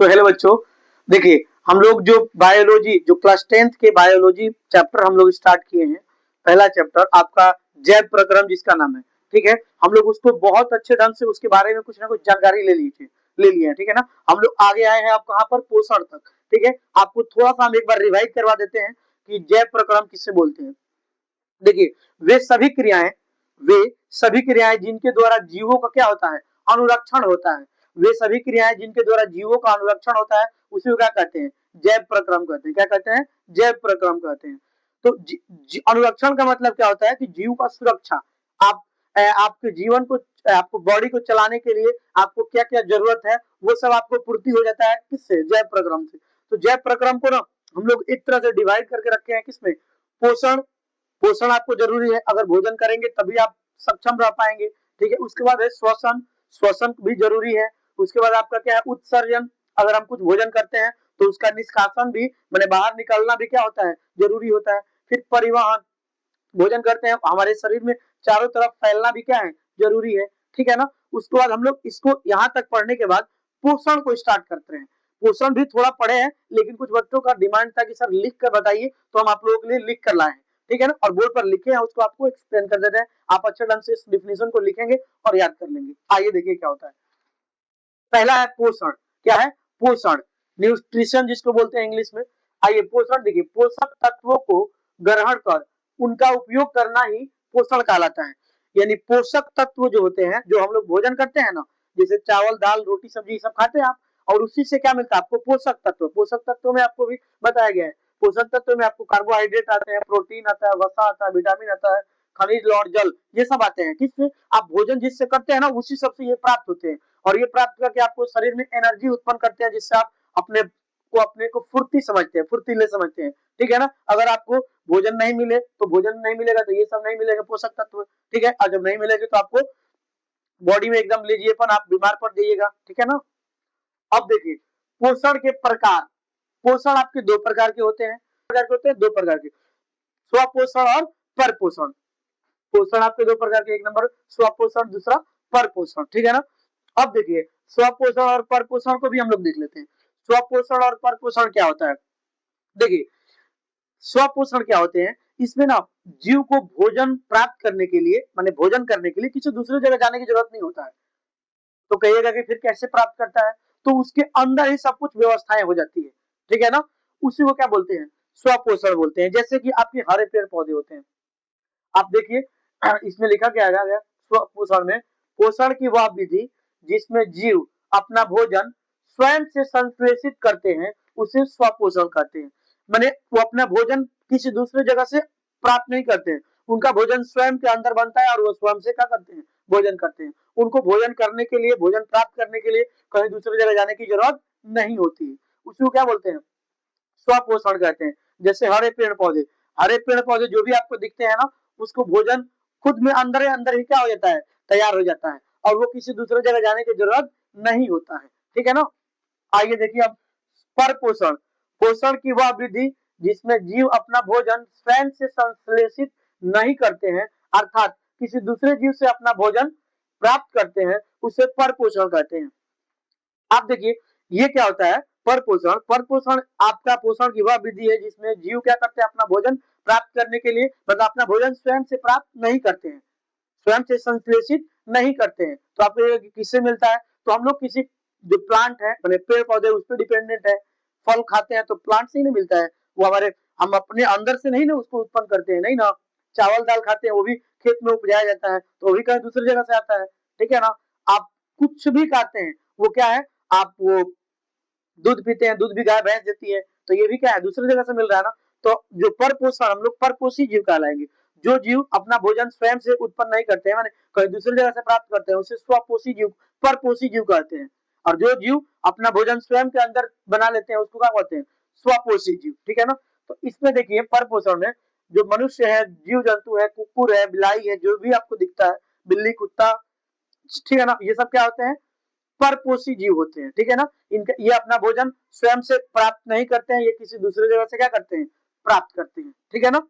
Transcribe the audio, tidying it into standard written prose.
तो हेलो बच्चों, देखिए हम लोग जो बायोलॉजी जो क्लास 10th के बायोलॉजी चैप्टर हम लोग स्टार्ट किए हैं। पहला चैप्टर आपका जैव प्रक्रम जिसका नाम है, ठीक है। हम लोग उसको बहुत अच्छे ढंग से उसके बारे में कुछ ना कुछ जानकारी ले लिए हैं, ठीक है ना। हम लोग आगे आए हैं आप कहाँ पर, पोषण तक, ठीक है। आपको थोड़ा सा हम एक बार रिवाइज करवा देते हैं कि जैव प्रक्रम किससे बोलते हैं। देखिए वे सभी क्रियाएं जिनके द्वारा जीवों का क्या होता है, अनुरक्षण होता है। वे सभी क्रियाएं जिनके द्वारा जीवों का अनुरक्षण होता है उसी को क्या कहते हैं, जैव प्रक्रम कहते हैं। क्या कहते हैं, जैव प्रक्रम कहते हैं। तो अनुरक्षण का मतलब क्या होता है कि जीव का सुरक्षा। आप आपके जीवन को, आपको बॉडी को चलाने के लिए आपको क्या क्या जरूरत है वो सब आपको पूर्ति हो जाता है किससे, जैव प्रक्रम से। तो जैव प्रक्रम को ना हम लोग एक तरह से डिवाइड करके रखे हैं किसमें, पोषण। पोषण आपको जरूरी है, अगर भोजन करेंगे तभी आप सक्षम रह पाएंगे, ठीक है। उसके बाद है श्वसन, श्वसन भी जरूरी है। उसके बाद आपका क्या है, उत्सर्जन, अगर हम कुछ भोजन करते हैं तो उसका निष्कासन भी मैंने बाहर निकलना भी क्या होता है, जरूरी होता है। फिर परिवहन, भोजन करते हैं हमारे शरीर में चारों तरफ फैलना भी क्या है, जरूरी है, ठीक है ना। उसके बाद हम लोग इसको यहाँ तक पढ़ने के बाद पोषण को स्टार्ट करते हैं। पोषण भी थोड़ा पढ़े हैं, लेकिन कुछ बच्चों का डिमांड था कि सर लिख कर बताइए, तो हम आप लोगों के लिए लिख कर लाए हैं, ठीक है ना। और बोर्ड पर लिखे हैं, उसको आपको एक्सप्लेन कर देते हैं। आप अच्छे ढंग से इस डिफिनेशन को लिखेंगे और याद कर लेंगे। आइए देखिए क्या होता है। पहला है पोषण। क्या है, पोषण, न्यूट्रिशन जिसको बोलते हैं इंग्लिश में। आइए पोषण देखिए, पोषक तत्वों को ग्रहण कर उनका उपयोग करना ही पोषण कहलाता है। यानी पोषक तत्व जो होते हैं, जो हम लोग भोजन करते हैं ना, जैसे चावल दाल रोटी सब्जी सब खाते हैं आप, और उसी से क्या मिलता है आपको, पोषक तत्व। पोषक तत्व में आपको भी बताया गया है, पोषक तत्व में आपको कार्बोहाइड्रेट आते हैं, प्रोटीन आता है, वसा आता है, विटामिन आता है, खनिज लौह जल, ये सब आते हैं। किससे, आप भोजन जिससे करते हैं ना उसी सबसे ये प्राप्त होते हैं। और ये प्राप्त करके आपको शरीर में एनर्जी उत्पन्न करते हैं, जिससे आप अपने को फुर्ती समझते हैं, फुर्तीले समझते हैं, ठीक है ना। अगर आपको भोजन नहीं मिले तो भोजन नहीं मिलेगा तो ये सब नहीं मिलेगा, पोषक तत्व, ठीक है। और जब नहीं मिलेगा तो आपको बॉडी में एकदम लेजीपन, आप बीमार पड़ जाइएगा, ठीक है ना। अब देखिए पोषण के प्रकार। पोषण आपके दो प्रकार के होते हैं, दो प्रकार के, स्वपोषण और परपोषण। पोषण आपके दो प्रकार के, एक नंबर स्वपोषण, दूसरा परपोषण, ठीक है ना। अब देखिए स्वपोषण और परपोषण को भी हम लोग देख लेते हैं। स्वपोषण और परपोषण क्या होता है, देखिए स्वपोषण क्या होते हैं, इसमें ना जीव को भोजन प्राप्त करने के लिए, माने भोजन करने के लिए किसी दूसरी जगह जाने की जरूरत नहीं होता है। तो कहिएगा कि फिर कैसे प्राप्त करता है, तो उसके अंदर ही सब कुछ व्यवस्थाएं हो जाती है, ठीक है ना। उसी को क्या बोलते हैं, स्वपोषण बोलते हैं। जैसे कि आपके हरे पेड़ पौधे होते हैं, आप देखिए इसमें लिखा क्या गया, स्वपोषण में पोषण की वह विधि जिसमें जीव अपना भोजन स्वयं से संश्लेषित करते हैं उसे स्वपोषण कहते हैं। माने वो अपना भोजन किसी दूसरे जगह से प्राप्त नहीं करते हैं, उनका भोजन स्वयं के अंदर बनता है और वो स्वयं से क्या करते हैं, भोजन करते हैं। उनको भोजन करने के लिए, भोजन प्राप्त करने के लिए कहीं दूसरी जगह जाने की जरूरत नहीं होती है। उसको क्या बोलते हैं, स्वपोषण कहते हैं। जैसे हरे पेड़ पौधे जो भी आपको दिखते हैं ना, उसको भोजन खुद में अंदर अंदर ही क्या हो जाता है, तैयार हो जाता है, और वो किसी दूसरे जगह जाने की जरूरत नहीं होता है, ठीक है ना। आइए देखिए अब परपोषण। पोषण की वह विधि जिसमें जीव अपना भोजन स्वयं से संश्लेषित नहीं करते हैं, अर्थात किसी दूसरे जीव से अपना भोजन प्राप्त करते हैं, उसे परपोषण कहते हैं। आप देखिए ये क्या होता है, परपोषण। परपोषण आपका पोषण की वह विधि है जिसमें जीव क्या करते हैं, अपना भोजन प्राप्त करने के लिए, मतलब अपना भोजन स्वयं से प्राप्त नहीं करते हैं, स्वयं से संश्लेषित नहीं करते हैं। तो आपको किससे मिलता है, तो हम लोग किसी जो प्लांट है, मैंने पेड़ पौधे उस पर डिपेंडेंट है। फल खाते हैं तो प्लांट से ही नहीं मिलता है, वो हमारे, हम अपने अंदर से नहीं ना उसको उत्पन्न करते हैं, नहीं ना। चावल दाल खाते हैं वो भी खेत में उपजाया जाता है, तो वो भी कहीं दूसरी जगह से आता है, ठीक है ना। आप कुछ भी खाते हैं वो क्या है, आप वो दूध पीते हैं, दूध भी गाय भैंस देती है, तो ये भी क्या है, दूसरी जगह से मिल रहा है ना। तो जो परपोषण, हम लोग परपोषी जीव कहलाएंगे। जो जीव अपना भोजन स्वयं से उत्पन्न नहीं करते हैं, माने कहीं दूसरी जगह से प्राप्त करते हैं, उसे स्वपोषी जीव, परपोषी जीव कहते हैं। और जो जीव अपना भोजन स्वयं के अंदर बना लेते हैं उसको क्या कहते हैं, स्वपोषी जीव, ठीक है ना। तो इसमें देखिए परपोषण में जो मनुष्य है, जीव जंतु है, कुकुर है, बिलाई है, जो भी आपको दिखता है, बिल्ली कुत्ता, ठीक है ना, ये सब क्या होते हैं, परपोषी जीव होते हैं, ठीक है ना। इनका ये अपना भोजन स्वयं से प्राप्त नहीं करते हैं, ये किसी दूसरे जगह से क्या करते हैं, प्राप्त करते हैं, ठीक है ना।